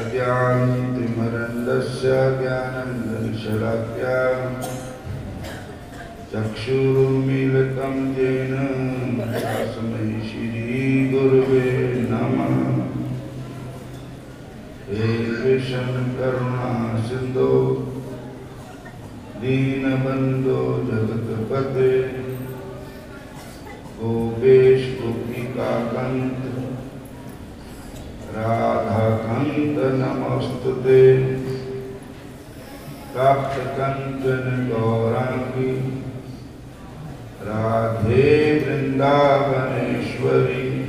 अज्ञानतिमिरन्दस्य ज्ञानाञ्जनशलाकया चक्षुरुन्मीलितं येन तस्मै श्रीगुरुवे नमः। हे कृष्ण करुणा सिन्धो दीनबन्धो जगत्पते गोपेश गोपिकान्त राधाकान्त नमोस्तुते। कांचन गौरांगी राधे वृंदावनेश्वरी।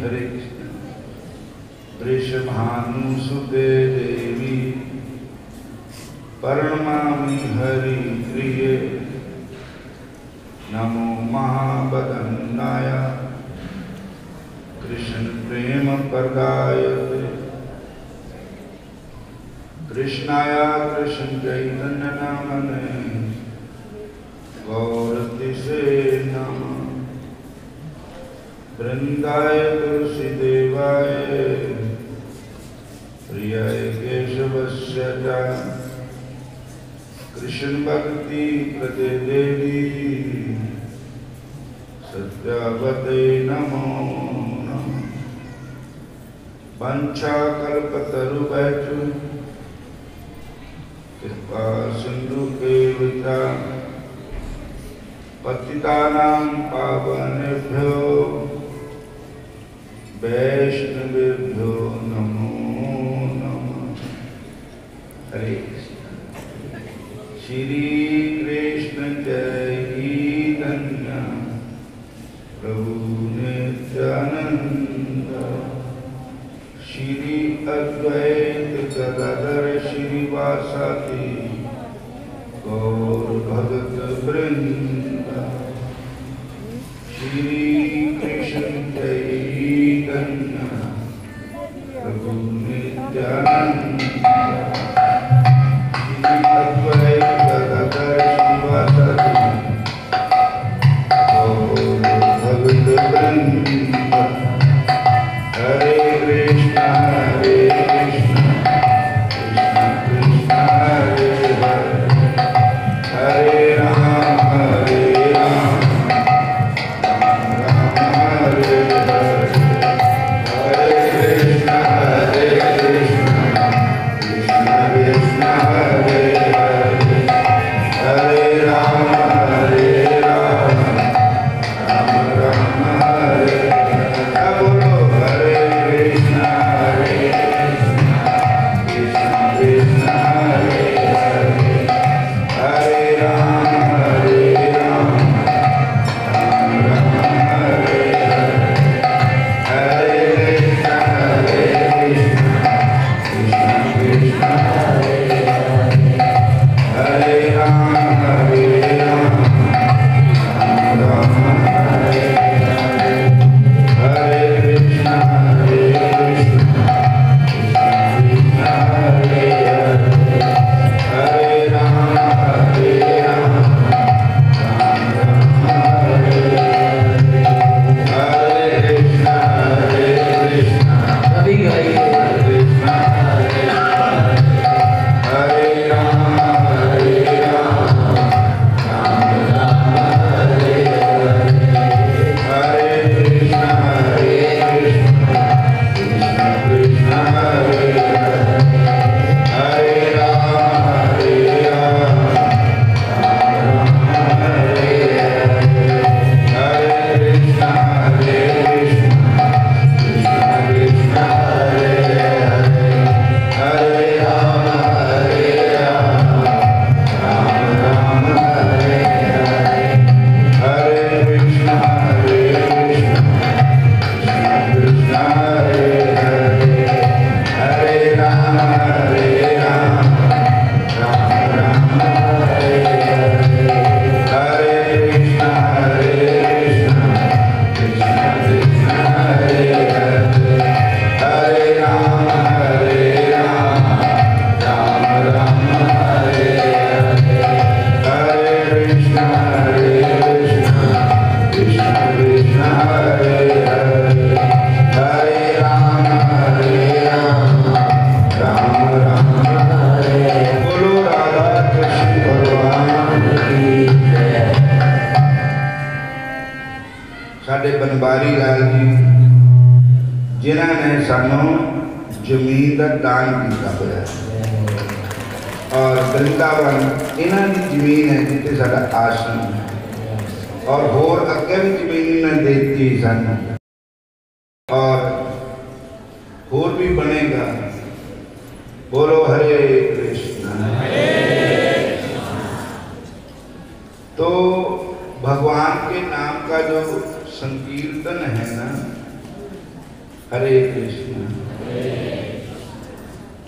हरे कृष्ण। वृषभानुसुते देवी प्रणमामि हरिप्रिये। नमो महावदन्नाय कृष्ण प्रेम प्रदायते। कृष्णाय कृष्ण चैतन्य नामने गौरतिसे नमः। वृंदाय तुलसीदेवाय प्रियाय केशवस्य च कृष्ण भक्ति प्रदे देवी सत्यावते नमो नमः। वंशाकल्पतरुभ्यश्च कृपा सिन्धुभ्यो पतितानां पावनेभ्यो वैष्णवेभ्यो नमो नमः। हरे कृष्ण। श्री कृष्ण चैतन्य प्रभु नित्यानंद श्री अद्वैत गदाधर श्रीवासादि गौर भगत वृंद। श्री कृष्ण चैतन्य प्रभु नित्यानंद श्री अद्वैत गदाधर श्रीवासादि गौर भगत वृंद। हरे कृष्ण कृष्ण कृष्ण हरे हरे हरे राम राम राम हरे हरे। हरे कृष्ण कृष्ण कृष्ण सानू जमीन का दान किया हुआ और वृंदावन इन्हां की जमीन है जिथे साडा आश्रम है और होर अगे भी जमीन इन्हें देती सानू और होर भी बनेगा। बोलो हरे कृष्णा। तो भगवान के नाम का जो संकीर्तन है ना, हरे कृष्णा,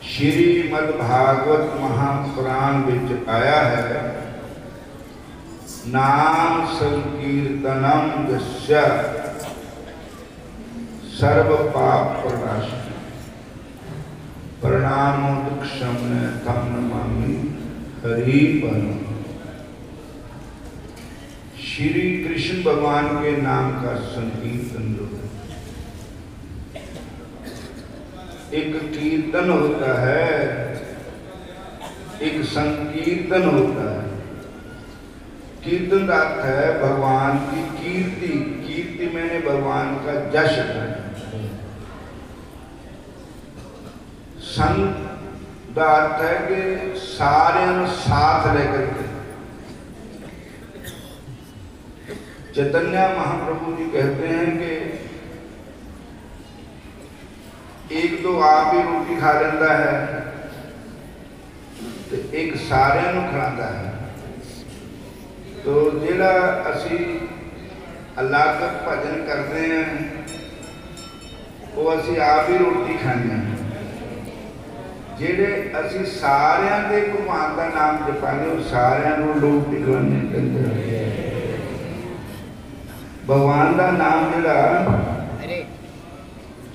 श्रीमद्भागवत महापुराण विच आया है, नाम संकीर्तनम यस्य सर्व पाप प्रणाशः प्रणामो दुःखशमनः तं नमामि हरि परम। श्री कृष्ण भगवान के नाम का संकीर्तन जो है, एक कीर्तन होता है, एक संकीर्तन होता है। कीर्तन का अर्थ है भगवान की कीर्ति। कीर्ति मैंने भगवान का जश है। संत का अर्थ है कि सारे साथ लेकर के। चैतन्य महाप्रभु जी कहते हैं कि एक तो आप ही रोटी खा लेता है तो एक सारे खिलाता है। तो जिहड़ा असी अल्लाह का भजन करते हैं वो असी आप ही रोटी खाने हैं। जिहड़े असी सारियां दे भगवान का नाम जपाने वो सारियां नूं रोटी खिलाने चाहिए। भगवान का नाम जिहड़ा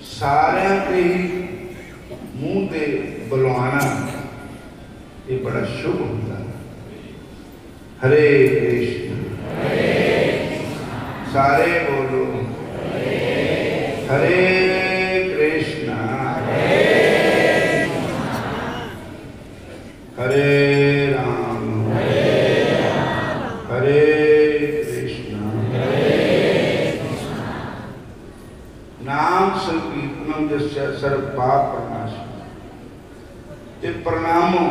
सारियां ते ही मुंह ते बुलवाना ये बड़ा शुभ होता है। हरे कृष्ण। सारे बोलो हरे कृष्ण हरे राम हरे कृष्ण। नाम संकीर्तनम जस्य सर्व पाप प्रणाशः। ते प्रणामो,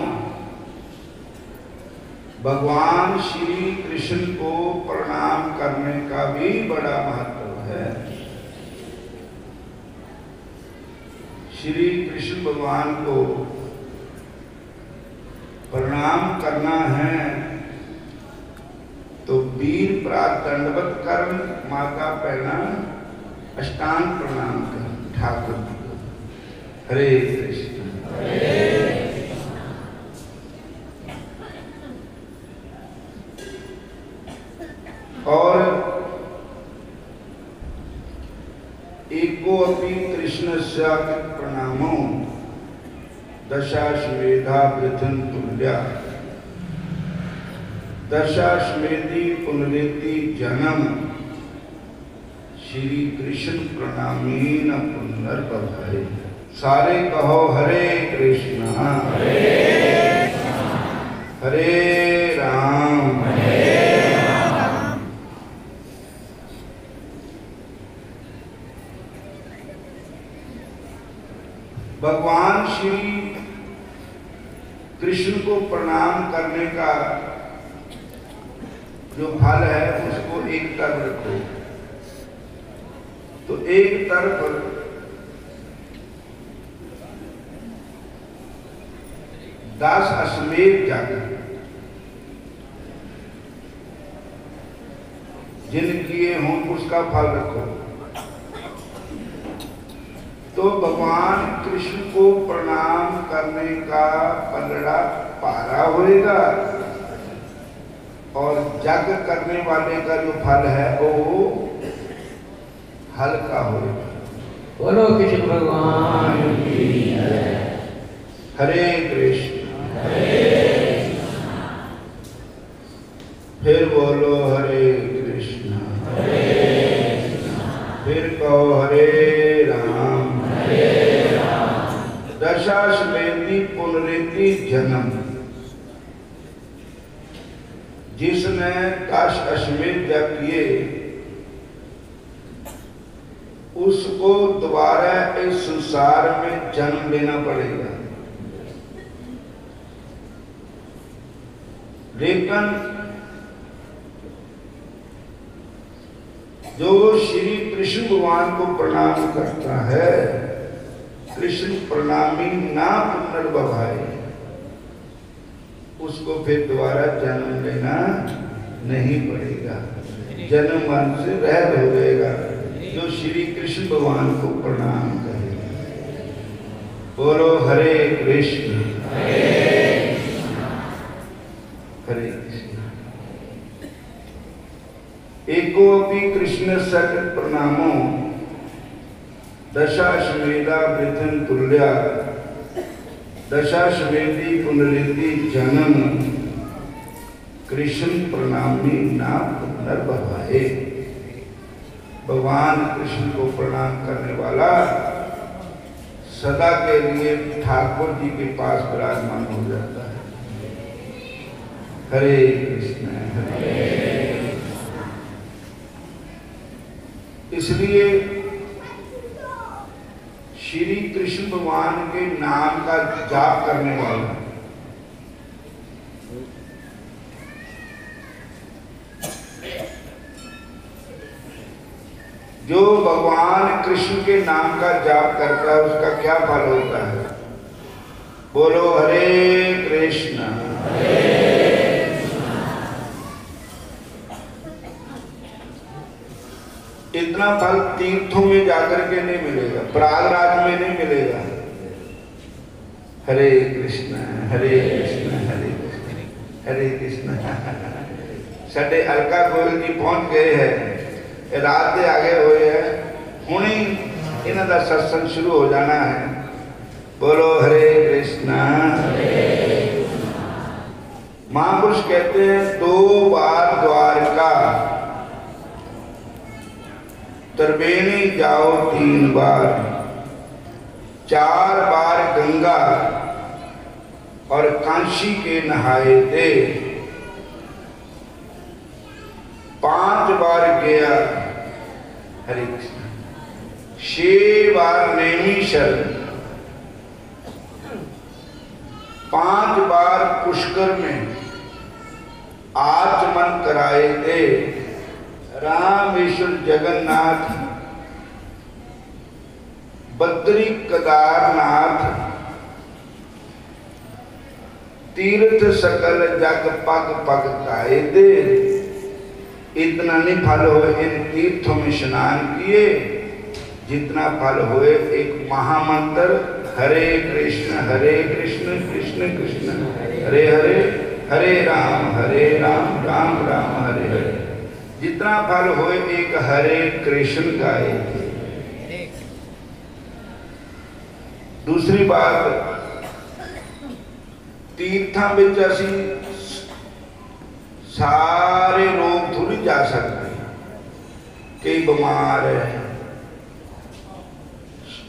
भगवान श्री कृष्ण को प्रणाम करने का भी बड़ा महत्व है। श्री कृष्ण भगवान को प्रणाम करना है तो वीर प्रात दंडवत कर, माता पहना अष्टांग प्रणाम कर ठाकुर जी को। हरे कृष्ण। और एको अपि कृष्णस्य प्रणामो दशाश्वेधा पृथन तुल्या दशाश्वेदी पुनरेति जन्म श्री कृष्ण प्रणामीन पुनर्भवाय। सारे कहो हरे कृष्ण हरे राम भगवान श्री कृष्ण को प्रणाम करने का जो फल है उसको एक तरफ रखो। तो एक तरफ दास अश्वमेध जाकर जिन किए हों उसका फल रखो। तो भगवान कृष्ण को प्रणाम करने का पलड़ा पारा होएगा और जग करने वाले का जो फल है वो हल्का होएगा। बोलो कृष्ण भगवान की जय। हरे कृष्ण। फिर बोलो हरे कृष्ण। फिर कहो हरे राम दशाश्वेदी पुनरेति जन्म। जिसने 10 अश्वमेध यज्ञ किए उसको दोबारा इस संसार में जन्म लेना पड़ेगा। लेकिन जो श्री कृष्ण भगवान को प्रणाम करता है, कृष्ण प्रणामी ना पुनर्भवाए, उसको फिर दोबारा जन्म लेना नहीं पड़ेगा, जन्म मन से रहित हो जाएगा। जो श्री कृष्ण भगवान को प्रणाम करेगा। बोलो हरे कृष्ण हरे कृष्ण। एको अपि कृष्ण सकल प्रणामो दशाश्वेदा वृथन तुल्या दशाश्वेदी पुनरिति जन्म कृष्ण प्रणामी ना पुनर्भवाए। भगवान कृष्ण को प्रणाम करने वाला सदा के लिए ठाकुर जी के पास विराजमान हो जाता है। हरे कृष्ण हरे। इसलिए श्री कृष्ण भगवान के नाम का जाप करने वाला जो भगवान कृष्ण के नाम का जाप करता है उसका क्या फल होता है? बोलो हरे कृष्ण। इतना फल तीर्थों में जाकर के नहीं मिलेगा, प्रयागराज में नहीं मिलेगा। हरे कृष्ण हरे कृष्ण हरे कृष्ण हरे कृष्ण। साडे अलका गोयल जी पहुंच गए हैं, रात के आगे हुए हैं, हुणी इन्हां दा सत्संग शुरू हो जाना है। बोलो हरे कृष्ण। महापुरुष कहते हैं 2 बार द्वारका, त्रिवेणी जाओ 3 बार, 4 बार गंगा और कांशी के नहाए थे, 5 बार गया। हरे कृष्ण। 6 बार नैमिषारण्य, 5 बार पुष्कर में आचमन कराए थे। रामेश्वर जगन्नाथ, बद्री केदारनाथ, तीर्थ सकल जग पग पग काए दे। इतना नहीं फल हुए इन तीर्थों में स्नान किए जितना फल हुए एक महामंत्र हरे कृष्ण कृष्ण कृष्ण हरे हरे, हरे राम राम राम हरे हरे। जितना फल हुए एक हरे कृष्ण गाए। दूसरी बात, तीर्थां विच असी सारे लोग थोड़ी जा सकते, कई बीमार है,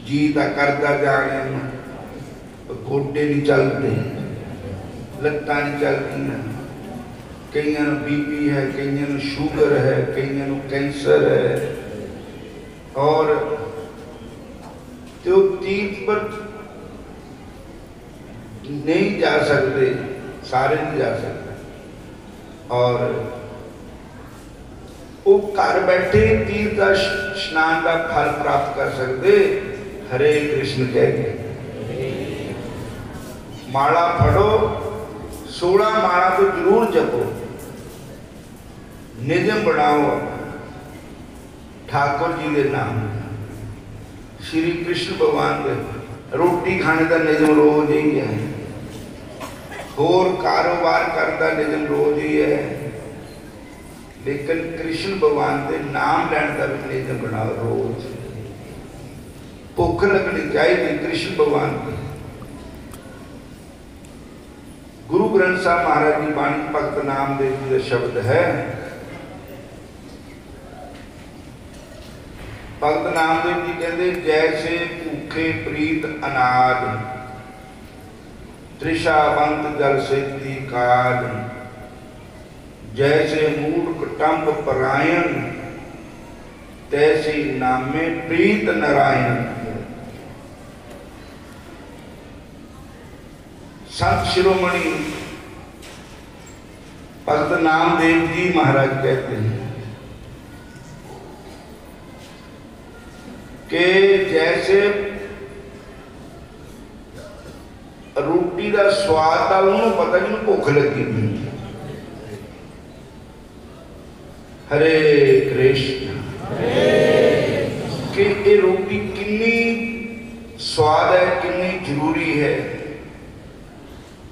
जी का करता जाने, गोडे नहीं चलते, लत्तां नहीं चलती, कईयां नूं बीपी है, कईयां नूं शुगर है, कईयां नूं कैंसर है, और तो तीर्थ पर नहीं जा सकते, सारे नहीं जा सकते। और वो घर बैठे तीर्थ स्नान का फल प्राप्त कर सकते। हरे कृष्ण कह के माला फड़ो, 16 माला तो जरूर जपो, निजम बनाओ ठाकुर जी के नाम, श्री कृष्ण भगवान के। रोटी खाने का निजम रोज ही है, और कारोबार करता निजम रोज ही है, लेकिन कृष्ण भगवान के नाम लैन का भी निजम बनाओ रोज। भुख लगनी चाहिए कृष्ण भगवान की। गुरु ग्रंथ साहब महाराज जी बाणी भगत नामदेव जी का शब्द है। भगत नामदेव जी कहते जैसे भूखे प्रीत अनाज, त्रिषावंत जल सेती काज, जैसे मूढ़ कटम्ब परायण, तैसी नामे प्रीत नारायण। संत शिरोमणि भगत नामदेव जी महाराज कहते हैं कि जैसे रोटी का स्वाद आ उन्होंने पता जिन्होंने भुख लगी हुई। हरे कृष्ण कि ये रोटी कितनी स्वाद है, कितनी जरूरी है।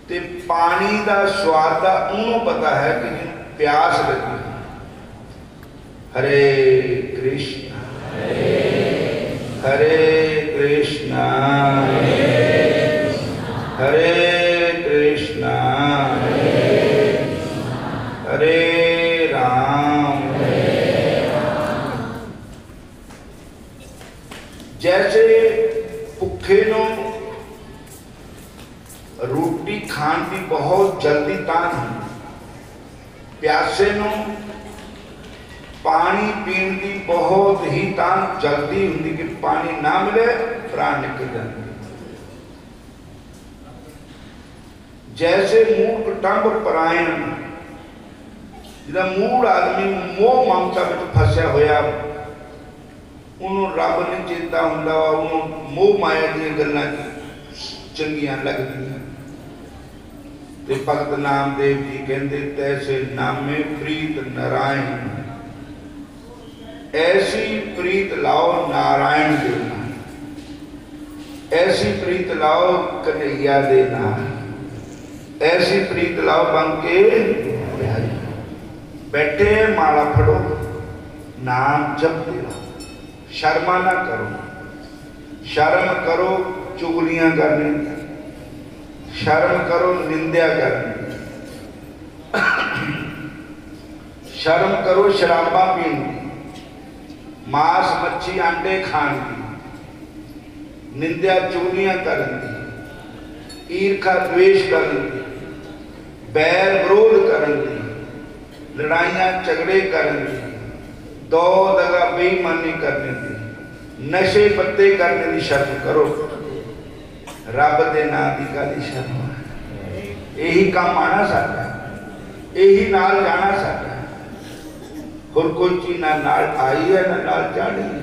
ते पानी का स्वाद का उन्होंने पता है कि प्यास लगी। हरे कृष्ण हरे कृष्ण हरे कृष्ण हरे राम। जैसे भुखे नो रोटी खान की बहुत जल्दी तान है, प्यासे नो पानी पीने की बहुत ही तान जल्दी होंगी कि पानी ना मिले प्राण निकल जाते। जैसे मूड टंब परायण जिदा मूड आदमी मोह ममता में फसया होया उन्होंने रब नहीं चेता होंदा, उन्होंने मोह माया दी गल्लां चंगियां लगदियां। ते भगत नामदेव जी कहते तैसे नामे प्रीत नारायण। ऐसी प्रीत लाओ नारायण दे नाल, ऐसी प्रीत लाओ कन्हैया दे नाल, ऐसी प्रीत लाओ बन के बैठे माला फड़ो नाम जपते रहो। शर्मा ना करो, शर्म करो चुगलियां करने, शर्म करो निंदा करने, शर्म करो शराबा पीने, मांस मच्छी अंडे खाने की, निंदा चुगलियां करने, ईर्खा द्वेष करने, बैर विरोध करने, लड़ाइयां झगड़े करने, दो दगा बेईमानी करने की, नशे पत्ते करने की शर्म करो। रब दे नाम की काहदी शर्म। यही काम आना साडा, यही नाल जाना साडा। होर कोई चीज ना नाल आई है ना नाल जानी है।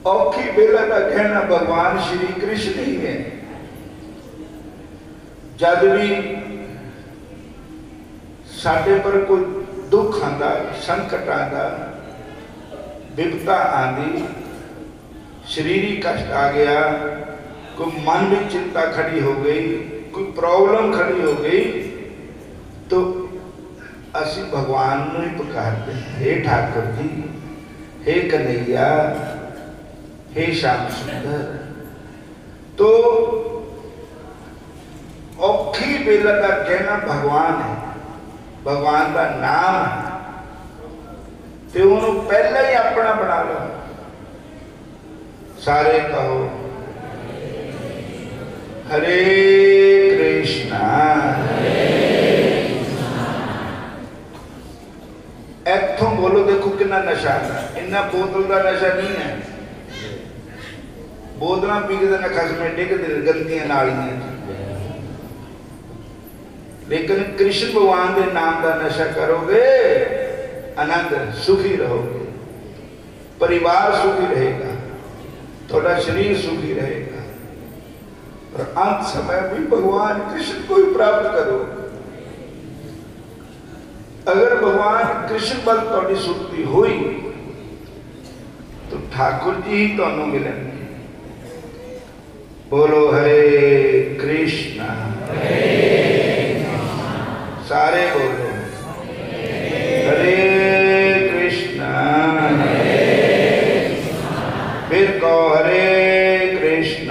औखी बेला का कहना भगवान श्री कृष्ण ही है। जब भी साडे पर कोई दुख आंदा, संकट आंदा, विपता आंदी, शरीरिक कष्ट आ गया, कोई मन में चिंता खड़ी हो गई, कोई प्रॉब्लम खड़ी हो गई, तो असी भगवान को ही पुकारते हैं, हे ठाकुर जी, हे कन्हैया, हे श्याम सुंदर। तो औखी बेला का कहना भगवान है, भगवान का नाम है, तो उन्होंने पहले ही अपना बना लो। सारे कहो हरे कृष्णा। इथों बोलो देखो कितना नशा है। इन्ना बोतल का नशा नहीं है, बोतल पी के नखस में डिगते गंदियां नालियां। लेकिन कृष्ण भगवान के नाम का नशा करोगे, आनंद सुखी रहोगे, परिवार सुखी रहेगा, थोड़ा शरीर सुखी रहेगा, और अंत समय भी भगवान कृष्ण को ही प्राप्त करो। अगर भगवान कृष्ण बल थोड़ी सुक्ति हुई तो ठाकुर जी ही तुहानू मिलेंगे। बोलो हरे कृष्ण। सारे बोलो हरे कृष्ण। फिर कहो हरे कृष्ण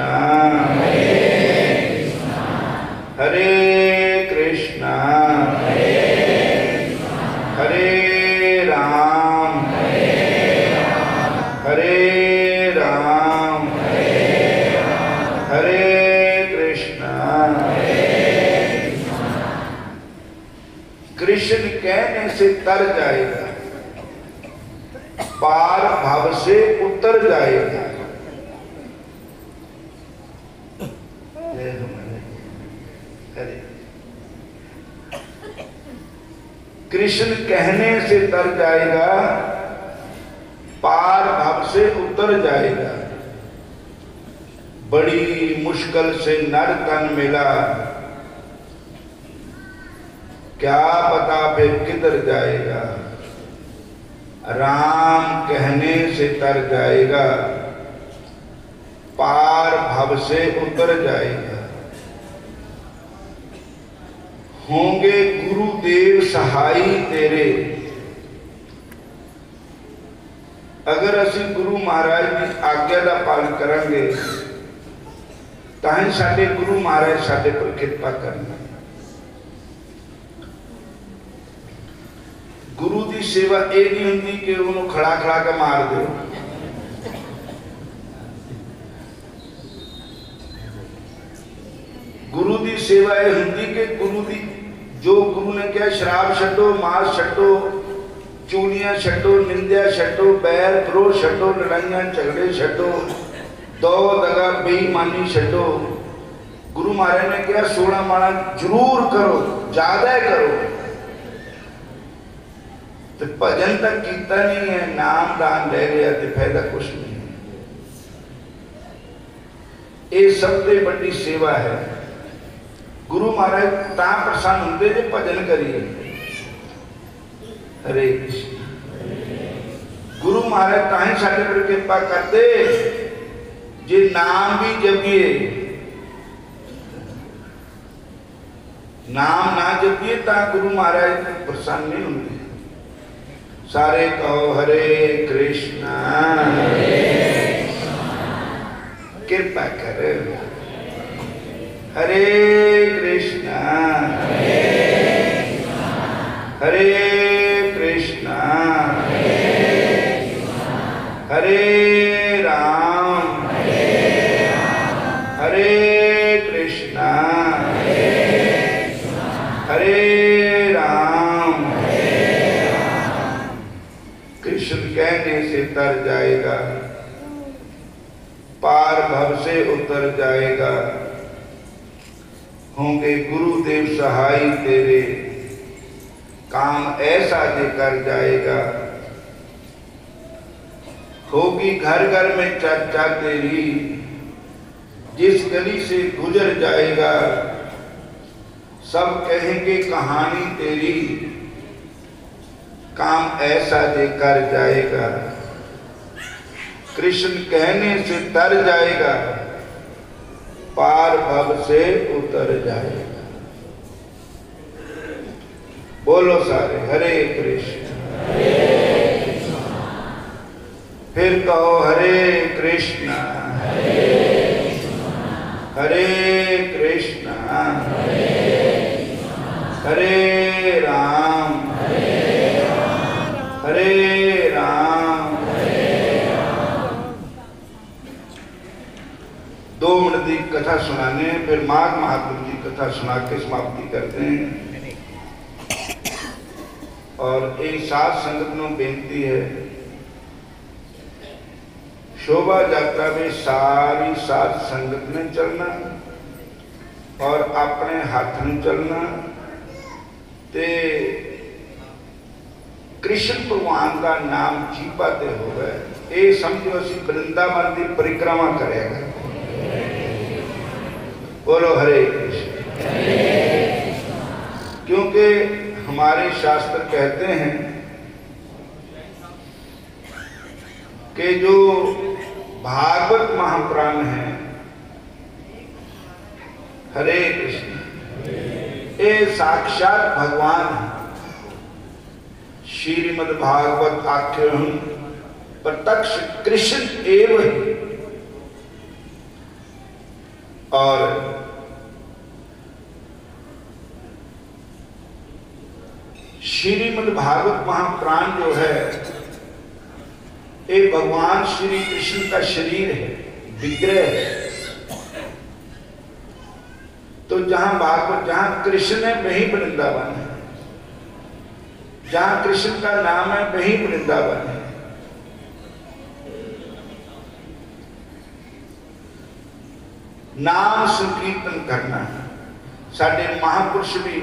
हरे कृष्ण हरे राम हरे राम हरे कृष्ण। कृष्ण कहने से तर जाएगा। भव से उतर जाएगा। कृष्ण कहने से तर जाएगा, पार भव से उतर जाएगा। बड़ी मुश्किल से नर तन मिला, क्या पता फिर किधर जाएगा। राम कहने से तर जाएगा, पार भव से उतर जाएगा। होंगे गुरुदेव सहाई तेरे। अगर असी गुरु महाराज की आज्ञा का पालन करेंगे तां साडे गुरु महाराज साडे पर कृपा करना। गुरु की सेवा ये नहीं होंगी कि उन्होंने खड़ा खड़ा के मार दो। गुरु की सेवा यह होंगी कि गुरु की जो गुरु ने कहा शराब छड्डो, मांस छड्डो, चूलियां छड्डो, निंदा छड्डो, बैर विरोध छड्डो, लड़ाइयां झगड़े छड्डो, दो दगा बेईमानी छड्डो। गुरु महाराज ने कहा 16 माला जरूर करो, ज्यादा करो। तो भजन तक कीता नहीं है, नाम दान ले लिया तो फायदा कुछ नहीं। ये सबसे बड़ी सेवा है। गुरु महाराज तां प्रसन्न होंगे जे भजन करिए। हरे कृष्ण। गुरु महाराज तां ही साडे पर कृपा करते जे नाम भी जपिए। नाम ना जपिए तां गुरु महाराज प्रसन्न नहीं होंगे। सारे कहो हरे कृष्णा। कृपा कर। हरे कृष्णा हरे कृष्णा हरे राम हरे कृष्णा हरे राम। कृष्ण कहने से तर जाएगा, पार भव से उतर जाएगा। होंगे गुरुदेव सहाय तेरे, काम ऐसा दे कर जाएगा। होगी घर घर में चर्चा तेरी, जिस गली से गुजर जाएगा सब कहेंगे कहानी तेरी। काम ऐसा दे कर जाएगा। कृष्ण कहने से तर जाएगा, पार भव से उतर जाएगा। बोलो सारे हरे कृष्ण। फिर कहो हरे कृष्ण हरे कृष्ण हरे राम हरे राम। 2 मिनट की कथा सुनाने, फिर माघ महात्म की कथा सुना के समाप्ति करते हैं। और एक साथ संगत में बेनती है, शोभा यात्रा में सारी साथ संगत ने चलना और अपने हाथ में चलना ते कृष्ण भगवान का नाम जीपाते हो गए। ये समझो असी वृंदावन की परिक्रमा करेगा। बोलो हरे कृष्ण। क्योंकि हमारे शास्त्र कहते हैं कि जो भागवत महापुराण है, हरे कृष्ण, ये साक्षात भगवान है। श्रीमद् भागवत आख्यम प्रत्यक्ष कृष्ण एव है। और श्रीमद् भागवत महापुराण जो है ये भगवान श्री कृष्ण का शरीर है, विग्रह है। तो जहां भागवत, जहां कृष्ण है वही वृंदावन है, जहां कृष्ण का नाम है वही वृंदावन है। नाम संकीर्तन करना। साडे महापुरुष भी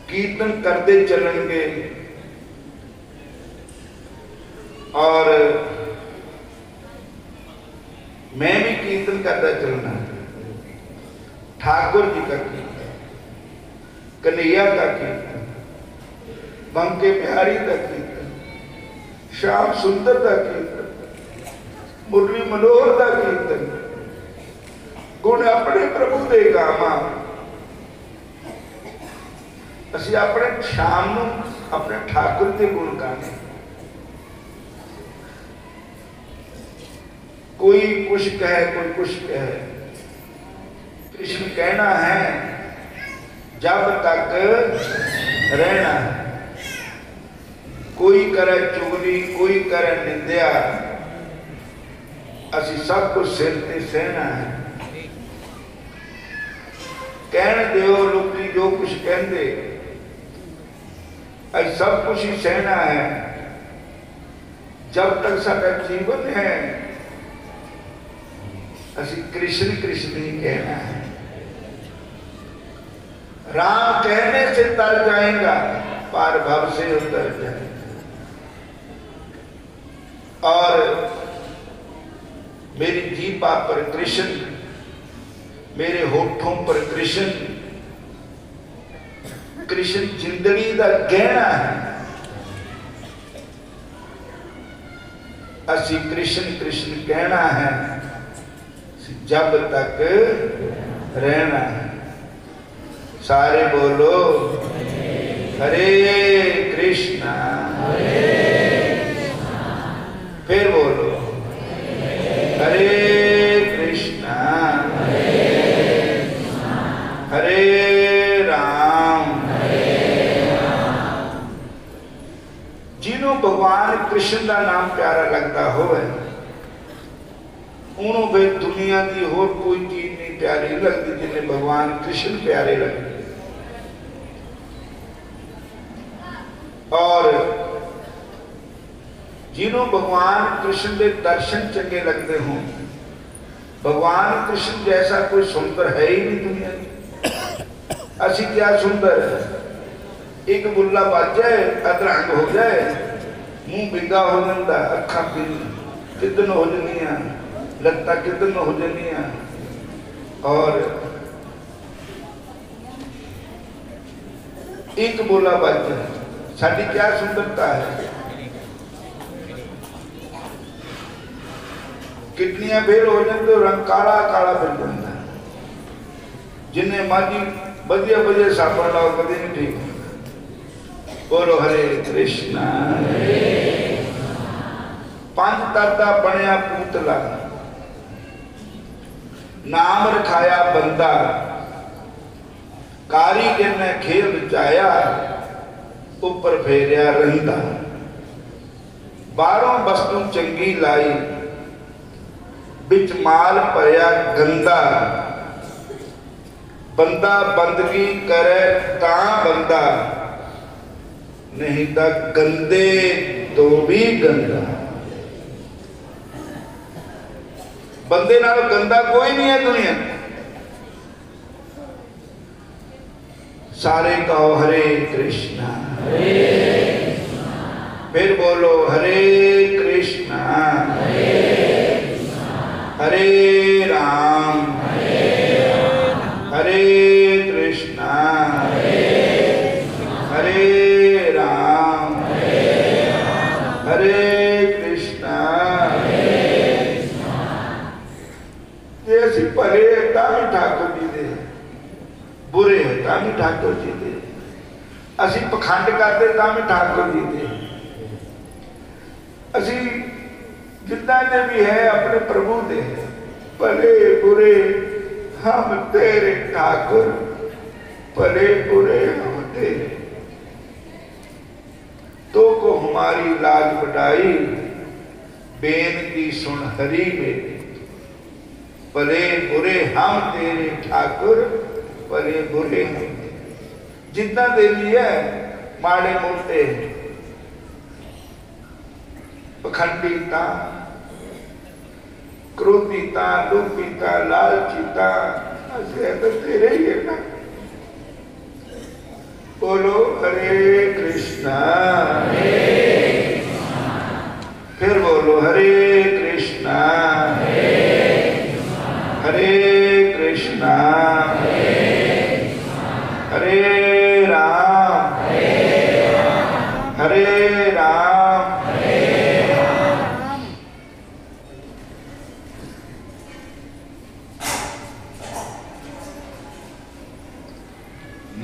कीर्तन करते चलेंगे और मैं भी कीर्तन करता चलना। ठाकुर जी का कीर्तन, कन्हैया का कीर्तन, बंके बिहारी का कीर्तन, श्याम सुंदर का कीर्तन, मुरली मनोहर का कीर्तन, गुण अपने प्रभु दे गावा। असी अपने शाम नूं अपने ठाकुर के गुण गाने। कोई कुछ कहे, कोई कुछ कहे, कृष्ण कहना है जब तक रहना है। कोई करे चुगली, कोई करे निंदिया, असी सब कुछ सिर ते सहना है। कहने दियो लोग जो कुछ कहते, अज सब कुछ ही सहना है। जब तक साडा जीवन है असी कृष्ण कृष्ण ही कहना है। राम कहने से तर जाएगा, पार भव से उतर जाएगा। और मेरी जीभा पर कृष्ण, मेरे होठों पर कृष्ण, कृष्ण जिंदगी का गहना है। असी कृष्ण कृष्ण कहना है जब तक रहना है। सारे बोलो हरे कृष्णा, फिर बोलो हरे कृष्णा हरे राम। जिन्हों भगवान कृष्ण का नाम प्यारा लगता होवे उन्होंने फिर दुनिया की होर कोई चीज नहीं प्यारी लगती जिन्हें भगवान कृष्ण प्यारे लगते। और जिन्हों भगवान कृष्ण के दर्शन चंगे लगते हों, भगवान कृष्ण जैसा कोई सुंदर है ही नहीं दुनिया में। असी क्या सुंदर है, एक बुल्ला बच जाए, अधरंग हो जाए, मुंह बिगा हो जाता, अखा किदन हो जानिया, लत्ता किदन हो जानिया, और एक बोला बच जाए। साड़ी क्या सुंदरता है। किडनियां फेल हो जाए तो रंग काला काला बन जाता है। जिन्हें माजी बढ़िया बढ़िया साबण लाओ कभी नहीं ठीक। बोलो हरे कृष्णा। पंज तरदा बनया पूतला, नाम रखाया बंदा, कारीगर ने खेल रचाया, ऊपर फेरिया रंदा। बारों वस्तु चंगी लाई, बिच माल भरिया गंदा। बंदा बंदगी करे ता बंदा, नहीं तो गंदे तो भी गंदा। बंदे नाल गंदा कोई नहीं है दुनिया। सारे कहो हरे कृष्णा, फिर बोलो हरे कृष्णा हरे राम हरे कृष्णा हरे राम हरे कृष्णा। ये असी भले भी ठाकुर जी दे, बुरे भी ठाकुर जी दे, असी पखंड करते भी ठाकुर जी दे। असी जितना ने भी है अपने प्रभु दे, भले बुरे हम तेरे ठाकुर, भले बुरे हम तेरे। तो को हमारी लाज बढ़ाई, बेनती सुन हरि बेटी। भले बुरे हम तेरे ठाकुर, भले बुरे हम तेरे। जितना दे लिया माड़े मोटे पखंडीता क्रोधिता, लुभिता, लालचिता, ऐसे तो तेरे ही है ना। बोलो हरे कृष्णा, फिर बोलो हरे कृष्णा, हरे कृष्णा, हरे राम, हरे राम,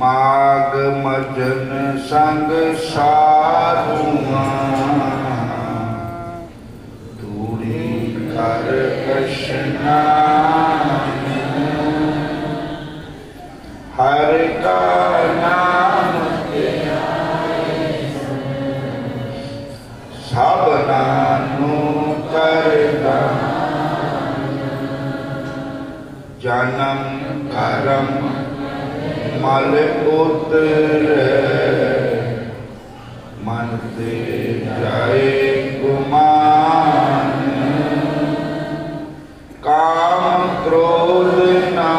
माघ मजन संग साधुआ दूरी कर स्नान, हर का नाम सबना नु करदा, जन्म कर्म मल उतरे, मन से जाए गुमान, काम क्रोध ना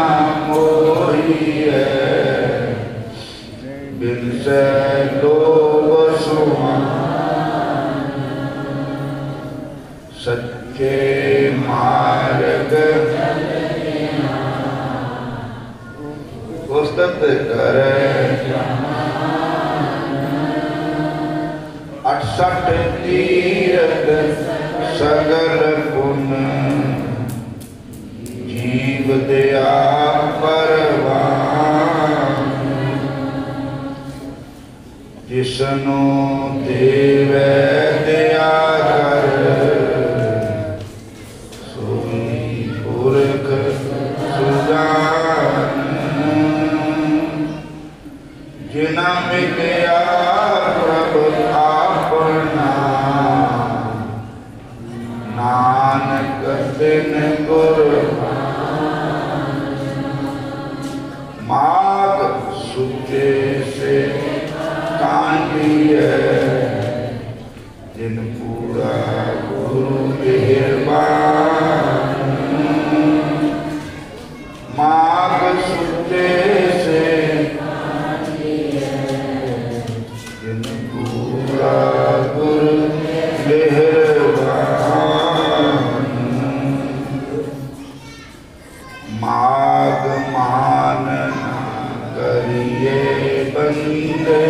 मोहिए, बिन से लोभ सुमान, सच्चे मार्ग पुस्तक करे, 68 तीरथ सगल पुन, जीव दया परवान, जिसनु देवे दया कर, सोई पुरख सुजान, जिना मिलया प्रभु आपना, नानक बिन कुर्बान, माघ सुचे से कांडिए, जिन पूरा गुरु मेहरबान, माघ सुचे से गुरु मेहरबान, माघ मान करिए बंदे,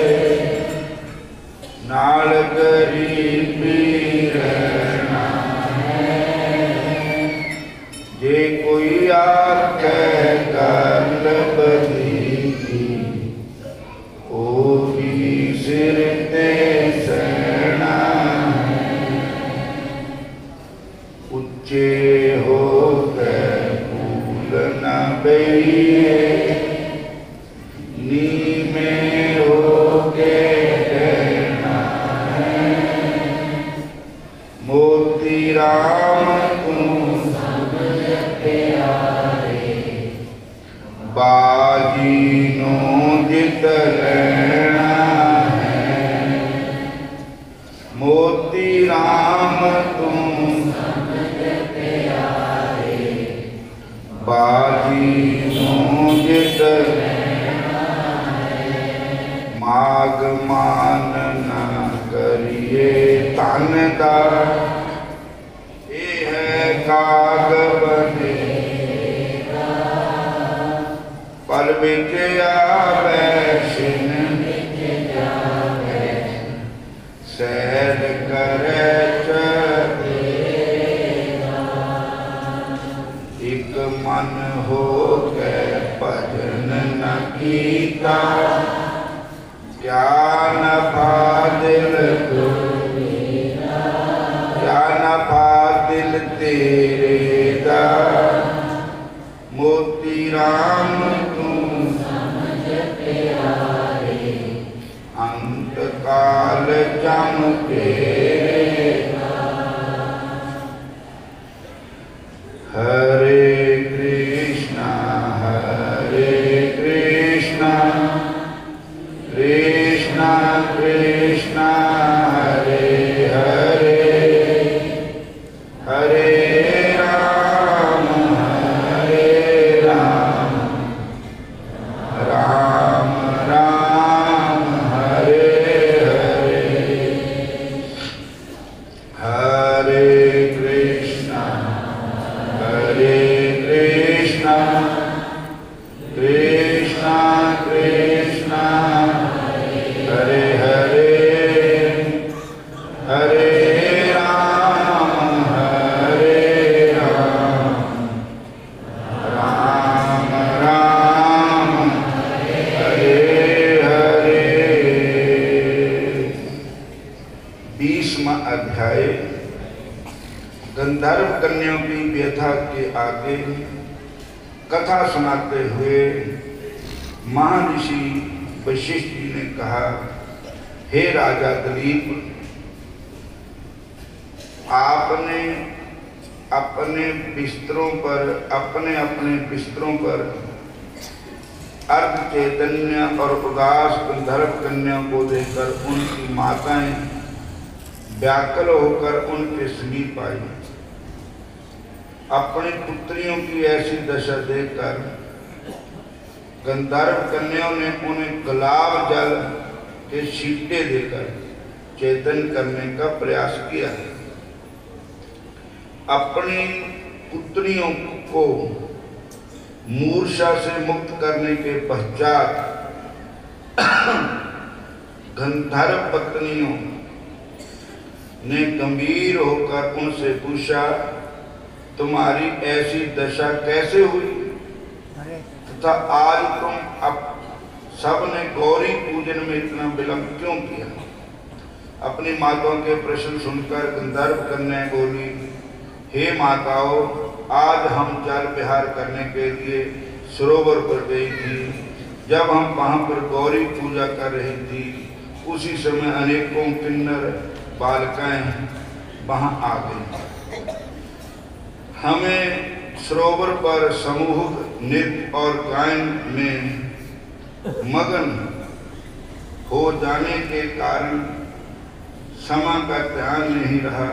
नाल गरीबी रहना है, जे कोई आके गल बदी, ओ भी सिर ते सहना है, उच्चे हो के भूल न बइए, नीमे हो के कहना है, मोती राम तू समझ प्यारे, बाजी नो जित लेना है, मोती राम तू समझ प्यारे, बाजी नो जित लेना है, माघ मान ना करिए तन का, ये है काग बने पल बिच आवे सिन, सैर करे एक मन हो के भजन न कीता, क्या नफा दिल को, क्या नफा दिल तेरे दा, मोती राम तू समझ प्यारे, अंत काल जम तेरेगा, हरे कृष्णा कृष्णा कृष्णा हरे हरे, हरे राम आगे कथा सुनाते हुए महर्षि वशिष्ठ जी ने कहा, हे राजा दिलीप, आपने अपने बिस्तरों पर अर्ध चैतन्य और उदास गंधर्व कन्या को देखकर उनकी माताएं व्याकुल होकर उनके समीप आई। अपनी पुत्रियों की ऐसी दशा देखकर गंधर्व कन्याओं ने उन्हें गुलाब जल के छींटे देकर चेतन करने का प्रयास किया। अपनी पुत्रियों को मूर्छा से मुक्त करने के पश्चात गंधर्व पत्नियों ने गंभीर होकर उनसे पूछा, तुम्हारी ऐसी दशा कैसे हुई तथा आज तुम अब सबने गौरी पूजन में इतना विलंब क्यों किया? अपनी माताओं के प्रश्न सुनकर गंधर्व कन्या बोली, हे माताओं, आज हम जल विहार करने के लिए सरोवर पर गई थी। जब हम वहां पर गौरी पूजा कर रही थी, उसी समय अनेकों किन्नर बालिकाएं वहां आ गई। हमें सरोवर पर समूह नृत्य और गायन में मगन हो जाने के कारण समय का ध्यान नहीं रहा।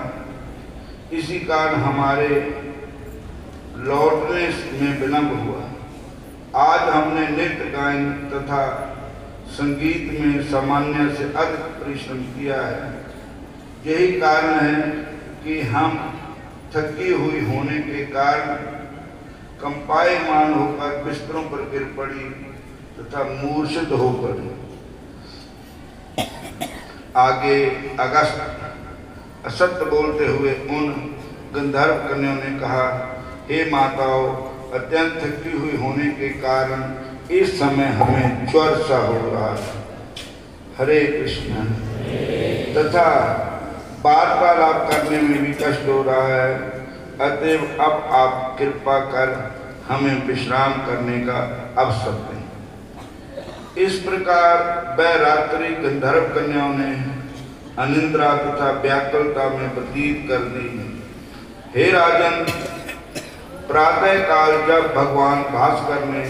इसी कारण हमारे लौटने में विलंब हुआ। आज हमने नृत्य गायन तथा संगीत में सामान्य से अधिक परिश्रम किया है। यही कारण है कि हम थकी हुई होने के कारण कंपायमान होकर बिस्तरों पर गिर पड़ी तथा मूर्छित हो पड़ी। आगे असत्य बोलते हुए उन गंधर्व कन्याओं ने कहा, हे माताओं, अत्यंत थकी हुई होने के कारण इस समय हमें ज्वर सा हो रहा है। हरे कृष्ण। तथा वार्तालाप करने में भी कष्ट हो रहा है। अतएव अब आप कृपा कर हमें विश्राम करने का अवसर दें। इस प्रकार वह रात्रि गंधर्व कन्याओं ने अनिद्रा तथा व्याकुलता में व्यतीत कर दी। हे राजन, प्रातः काल जब भगवान भास्कर ने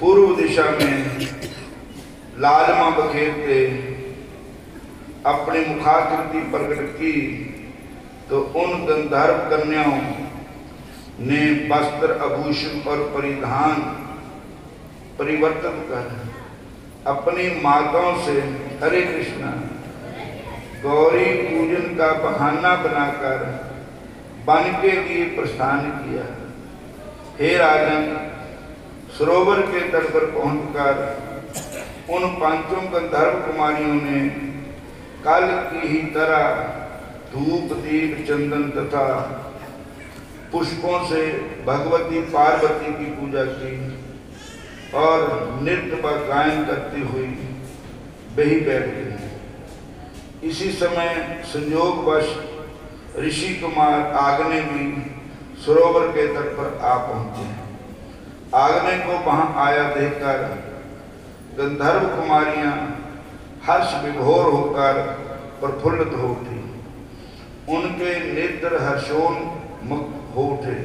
पूर्व दिशा में लालिमा बखेरते अपनी मुखाकृति प्रकट की, तो उन गंधर्व कन्याओं ने वस्त्र आभूषण और परिधान परिवर्तित कर अपनी माताओं से हरे कृष्णा गौरी पूजन का बहाना बनाकर वन के लिए प्रस्थान किया। हे राजन, सरोवर के तट पर पहुंचकर उन पांचों गंधर्व कुमारियों ने कल की ही तरह धूप दीप चंदन तथा पुष्पों से भगवती पार्वती की पूजा की और नृत्य व गायन करती हुई वही बैठ गई। इसी समय संयोगवश ऋषि कुमार आग्ने भी सरोवर के तट पर आ पहुंचे। आग्ने को वहां आया देखकर गंधर्व कुमारियां हर्ष विभोर होकर प्रफुल्लित हो उठी। उनके नेत्र हर्षोन्मुख हो उठे।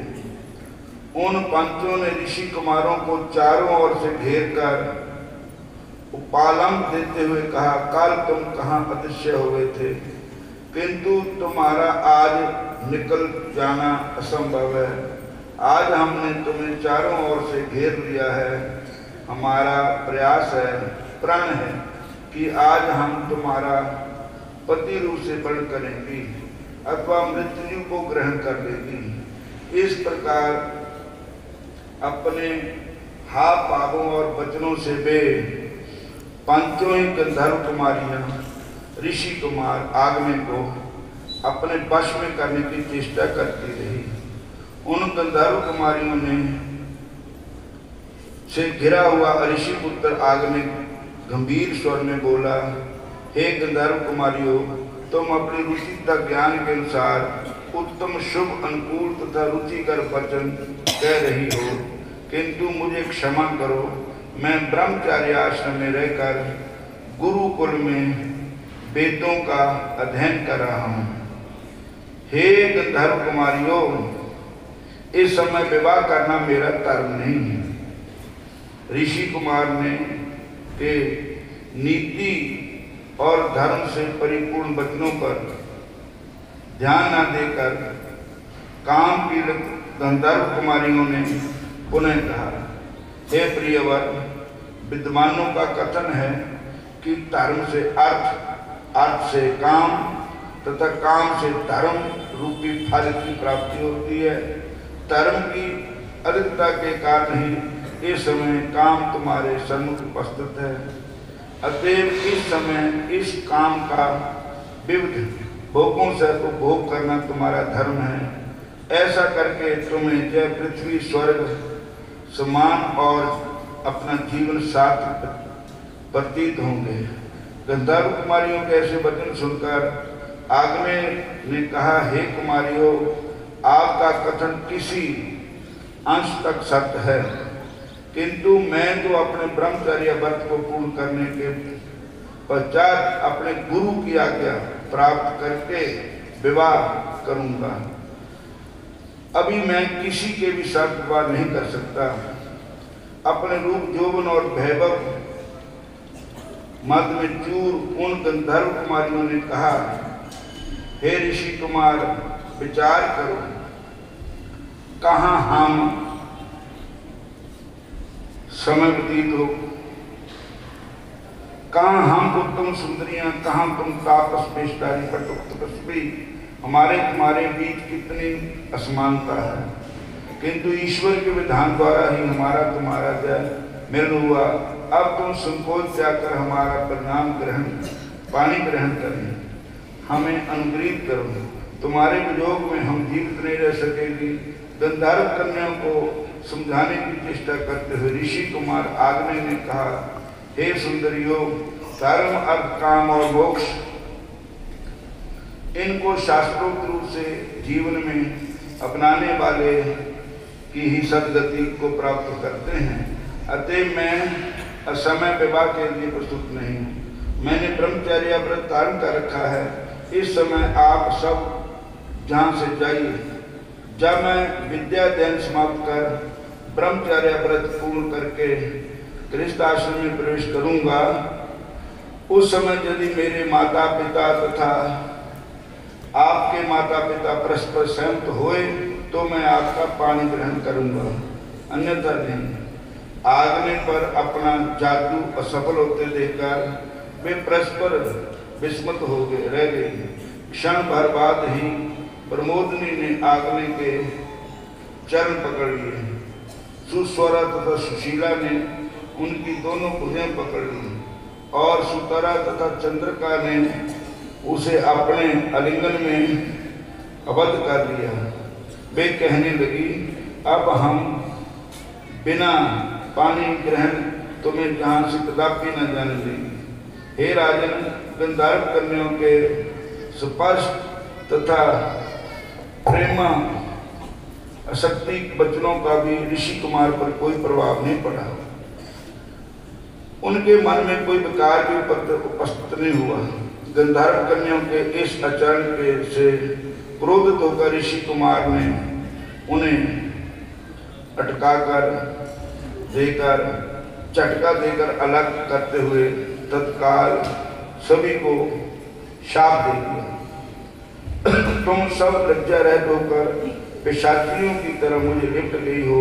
उन पंचों ने ऋषि कुमारों को चारों ओर से घेर कर उपालंब देते हुए कहा, कल तुम कहाँ अदृश्य हो गए थे, किंतु तुम्हारा आज निकल जाना असंभव है। आज हमने तुम्हें चारों ओर से घेर लिया है। हमारा प्रयास है, प्रण है कि आज हम तुम्हारा पति रूप से वर्ण करेंगे अथवा मृत्यु को ग्रहण कर लेगी। इस प्रकार अपने हाव भावों और वचनों से वे पांचों ही गंधर्व कुमारियां ऋषि कुमार आग्ने को अपने वश में करने की चेष्टा करती रही। उन गंधर्व कुमारियों ने से घिरा हुआ ऋषि पुत्र आग्ने गंभीर स्वर में बोला, हे गंधर्व कुमारियों, तुम अपनी रुचि तक ज्ञान के अनुसार उत्तम शुभ अनुकूल तथा रुचिकर वचन कह रही हो, किंतु मुझे क्षमा करो, मैं ब्रह्मचार्य आश्रम में रहकर गुरुकुल में वेदों का अध्ययन कर रहा हूँ। हे गंधर्व कुमारियों, इस समय विवाह करना मेरा धर्म नहीं है। ऋषि कुमार ने के नीति और धर्म से परिपूर्ण वचनों पर ध्यान न देकर काम की गंधर्व कुमारियों ने पुनः कहा, हे प्रियवर, विद्वानों का कथन है कि धर्म से अर्थ, अर्थ से काम तथा काम से धर्म रूपी फल की प्राप्ति होती है। धर्म की अधिकता के कारण ही इस समय काम तुम्हारे सम्मुख उपस्थित है। अतएव इस समय इस काम का विविध भोगों से उपभोग करना तुम्हारा धर्म है। ऐसा करके तुम्हें जय पृथ्वी स्वर्ग समान और अपना जीवन साथ प्रतीत होंगे। गंधर्व कुमारियों के ऐसे वचन सुनकर आग्नेय ने कहा, हे कुमारियों, आपका कथन किसी अंश तक सत्य है, किंतु मैं तो अपने ब्रह्मचर्य व्रत को पूर्ण करने के पश्चात अपने गुरु की आज्ञा प्राप्त करके विवाह करूंगा। अभी मैं किसी के भी साथ विवाह नहीं कर सकता। अपने रूप यौवन और वैभव मद में चूर उन गंधर्व कुमारियों ने कहा, हे ऋषि कुमार, विचार करो, कहाँ हम समय व्यतीत हो, कहाँ हम उत्तम सुंदरियां, कहाँ तुम तापस पेशकारी तपस्वी, हमारे तुम्हारे बीच कितनी असमानता है, किंतु ईश्वर के विधान द्वारा ही हमारा तुम्हारा जय मिलन हुआ। अब तुम संकोच जाकर हमारा परिणाम ग्रहण पानी ग्रहण करें, हमें अनुग्रहित करो, तुम्हारे वियोग में हम जीवित नहीं रह सकेंगे। गंधर्व कन्याओं को समझाने की चेष्टा करते हुए ऋषि कुमार आग्नेय ने कहा, हे सुंदरियों, धर्म, अर्थ, काम और मोक्ष, इनको शास्त्रोक्त रूप से जीवन में अपनाने वाले की ही सदगति को प्राप्त करते हैं। अतः मैं असमय विवाह के लिए प्रस्तुत नहीं हूँ। मैंने ब्रह्मचर्य व्रत धारण कर रखा है। इस समय आप सब जहाँ से जाइए। जब मैं विद्या अध्ययन समाप्त कर ब्रह्मचर्य व्रत पूर्ण करके गृहस्थ आश्रम में प्रवेश करूंगा, उस समय यदि मेरे माता पिता तथा आपके माता पिता परस्पर सहमत होए तो मैं आपका पानी ग्रहण करूंगा, अन्यथा नहीं। आग्नेय पर अपना जादू असफल होते देखकर वे परस्पर विस्मित हो गए रह गए। क्षण भर बाद ही प्रमोदनी ने आग्नेय के चरण पकड़ लिए। सुस्वरा तथा सुशीला ने उनकी दोनों भुजें पकड़ ली और सुतरा तथा चंद्रिका ने उसे अपने आलिंगन में अबद्ध कर लिया। वे कहने लगी, अब हम बिना पानी ग्रहण तुम्हें जहाँ से कदापि न जाने देंगे। हे राजन, गंधर्व कन्याओं के स्पर्श तथा प्रेम आसक्ति वचनों का भी ऋषि कुमार पर कोई प्रभाव नहीं पड़ा। उनके मन में कोई विकार भी उपस्थित नहीं हुआ। गंधर्व कन्याओं के इस आचरण के से क्रोधित होकर ऋषि कुमार ने उन्हें झटका देकर अलग करते हुए तत्काल सभी को शाप दे दिया। तुम सब लज्जा रहित होकर पिशाचियों की तरह मुझे लिपट गई हो,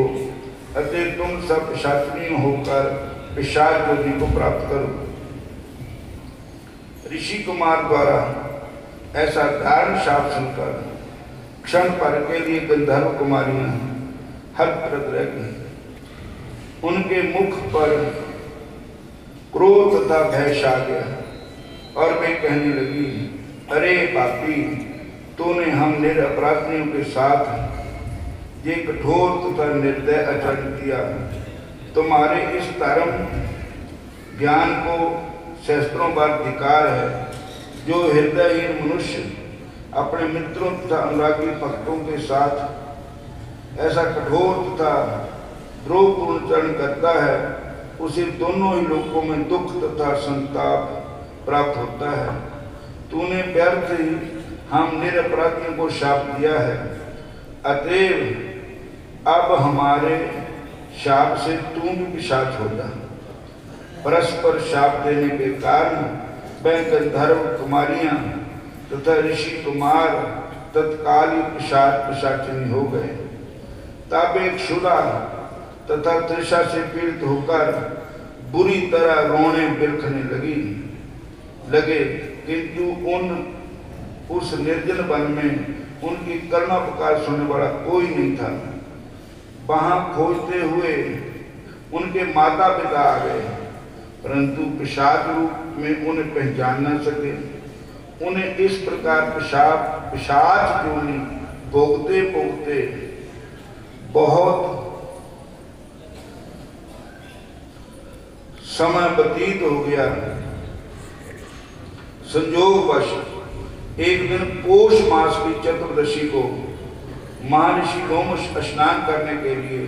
अतः तुम सब पिशाचियों होकर पिशाच योनि को प्राप्त करो। ऋषि कुमार द्वारा ऐसा दारुण शाप सुनकर क्षण भर के लिए गंधर्व कुमारियां हतप्रभ रह गई। उनके मुख पर क्रोध तथा भय छा गया और वे कहने लगी, अरे पापी, तूने हम निरपराधियों के साथ ये कठोर तथा निर्दय आचरण किया। तुम्हारे इस धर्म ज्ञान को शास्त्रों पर धिक्कार है। जो हृदयहीन मनुष्य अपने मित्रों तथा अनुरागी भक्तों के साथ ऐसा कठोर तथा द्रोहपूर्ण चरण करता है, उसे दोनों ही लोकों में दुख तथा संताप प्राप्त होता है। तूने व्यर्थ ही हम निरपराधियों को शाप दिया है, अतएव अब हमारे शाप से तू भी पिशाच होगा। परस्पर शाप देने के कारण वह गंधर्व कुमारियां तथा ऋषि कुमार तत्काल ही पिशाचिनी हो गए। तब एक शुदा तथा तृषा से पीड़ित होकर बुरी तरह रोने बिलखने लगे, किंतु उस निर्जन वन में उनकी करुणा पुकार सुनने वाला कोई नहीं था। वहां खोजते हुए उनके माता पिता आ गए, परंतु पिशाच रूप में उन्हें पहचान न सके। उन्हें इस प्रकार पिशाच योनि भोगते भोगते बहुत समय व्यतीत हो गया। संयोगवश एक दिन पौष मास की चतुर्दशी को महर्षि लोमश स्नान करने के लिए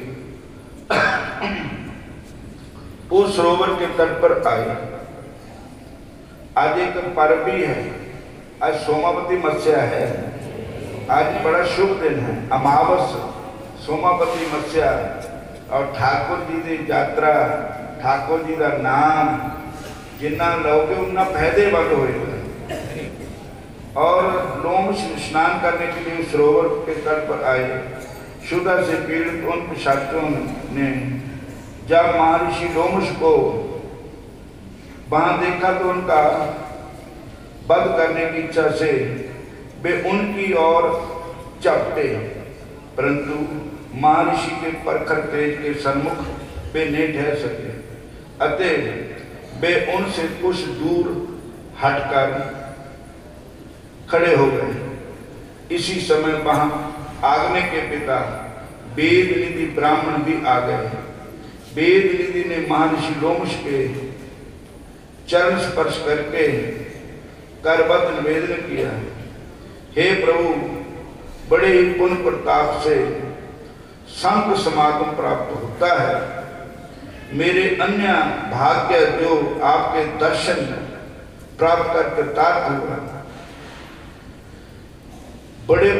उस सरोवर के तट पर आए। आज एक पर्व भी है, आज सोमावती मत्स्या है। आज बड़ा शुभ दिन है, अमावस सोमावती मत्स्या, और ठाकुर जी की यात्रा, ठाकुर जी का नाम जिन्ना लोगे उन्ना फायदेमंद होएगा। और लोमश स्नान करने के लिए सरोवर के तट पर आए। शुदा से पीड़ित उन पिशाचों ने जब महर्षि लोमश को वहां देखा तो उनका वध करने की इच्छा से वे उनकी ओर चपटे, परंतु महर्षि के प्रखर तेज के सम्मुख वे नहीं ठहर सके। अतः वे उनसे कुछ दूर हटकर खड़े हो गए। इसी समय वहां आग्ने के पिता वेदनिधि ब्राह्मण भी आ गए। वेदनिधि ने महर्षि लोमश के चरण स्पर्श करके करवत निवेदन किया, हे प्रभु, बड़े ही पुण्य प्रताप से संत समागम प्राप्त होता है। मेरे अन्य भाग्य जो आपके दर्शन प्राप्त कर कृतार्थ हुआ। बड़े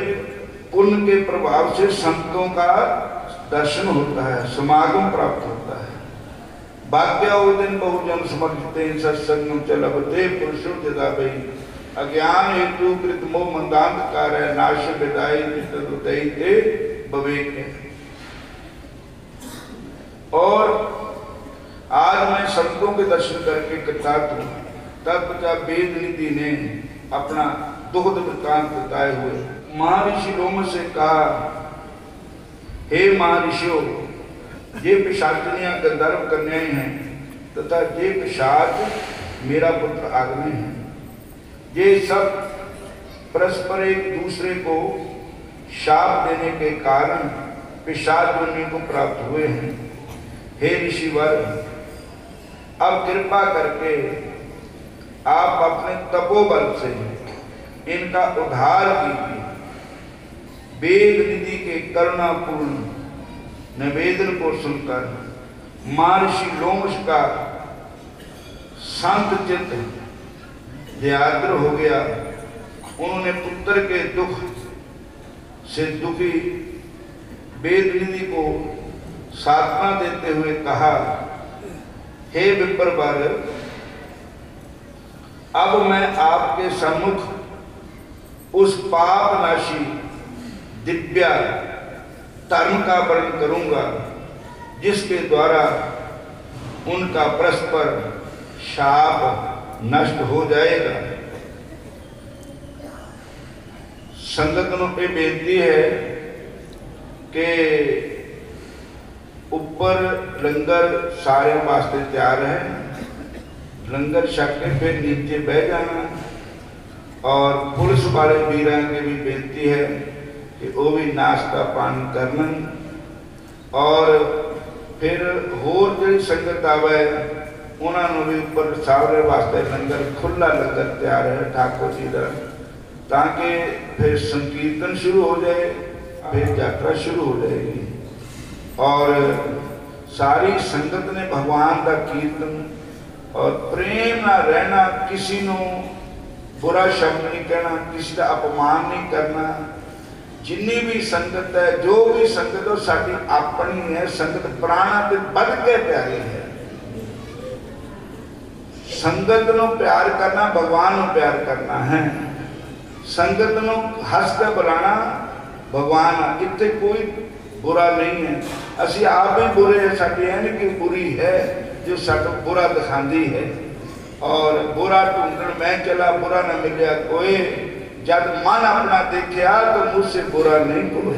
पुण्य के प्रभाव से संतों का दर्शन होता है, समागम प्राप्त होता है। भाग्य दिन बहुजन समर्पिते सत्संगम चलबते पुरुषों जदा भई अज्ञान हेतु कृत मोह मंदांत कार्य नाश विदाई तदुदैते भवेक। और आज मैं संतों के दर्शन करके कृतार्थ हूँ। तब वेदनिधि ने अपना दुखद वृत्तांत बताए हुए महर्षि लोमश से कहा, हे महर्षियों, ये पिशाचिनियां गंधर्व कन्याएं हैं तथा ये पिशाच मेरा पुत्र आग्ने है। ये सब परस्पर एक दूसरे को शाप देने के कारण पिशाच योनि को प्राप्त हुए हैं। हे ऋषिवर, अब कृपा करके आप अपने तपोबल से इनका उद्धार कीजिए। वेदनिधि के करुणापूर्ण निवेदन को सुनकर महर्षि लोमश का शांत चित्त दयाद्र हो गया। उन्होंने पुत्र के दुख से दुखी वेदनिधि को सांत्वना देते हुए कहा, हे विप्रवर, अब मैं आपके सम्मुख उस पाप नाशी दिव्या धर्म का वर्णन करूंगा जिसके द्वारा उनका परस्पर शाप नष्ट हो जाएगा। संगठनों पे बेनती है कि ऊपर लंगर सारे वास्ते तैयार है, लंगर छकने पे नीचे बह जाना। और पुलिस वाले वीरां के भी बेनती है कि वो भी नाश्ता पानी करना। और फिर होर जी संगत आवे उन्होंने भी ऊपर सारे वास्ते लंगर खुला लंगर तैयार है ठाकुर जी का। ताकि फिर संकीर्तन शुरू हो जाए, फिर यात्रा शुरू हो जाएगी और सारी संगत ने भगवान का कीर्तन और प्रेम ना रहना, किसी को बुरा शब्द नहीं कहना, किसी का अपमान नहीं करना। जिन्नी भी संगत है, जो भी संगत है साडी अपनी है, संगत प्राणा ते बढ़ के प्यारी है। संगत नो प्यार करना भगवान नो प्यार करना है। संगत नो हस के बुलाना भगवान, इतने कोई बुरा नहीं है। असी आप ही बुरे हैं, साडी है नहीं कि बुरी है जो साडो बुरा दिखाती है। और बुरा ढूंढन मैं चला, बुरा न मिलया कोई, जब मन अपना देखा तो मुझसे बुरा नहीं कोई।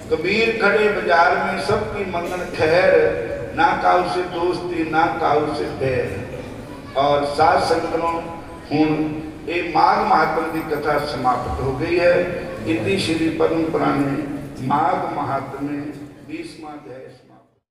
कबीर खड़े बाजार में सबकी मंगन खैर, ना काऊ से दोस्ती ना काऊ से बैर। और सात संगतों हुण ये माघ महात्म की कथा समाप्त हो गई है। इतनी श्री परंपरा ने माघ महात्म में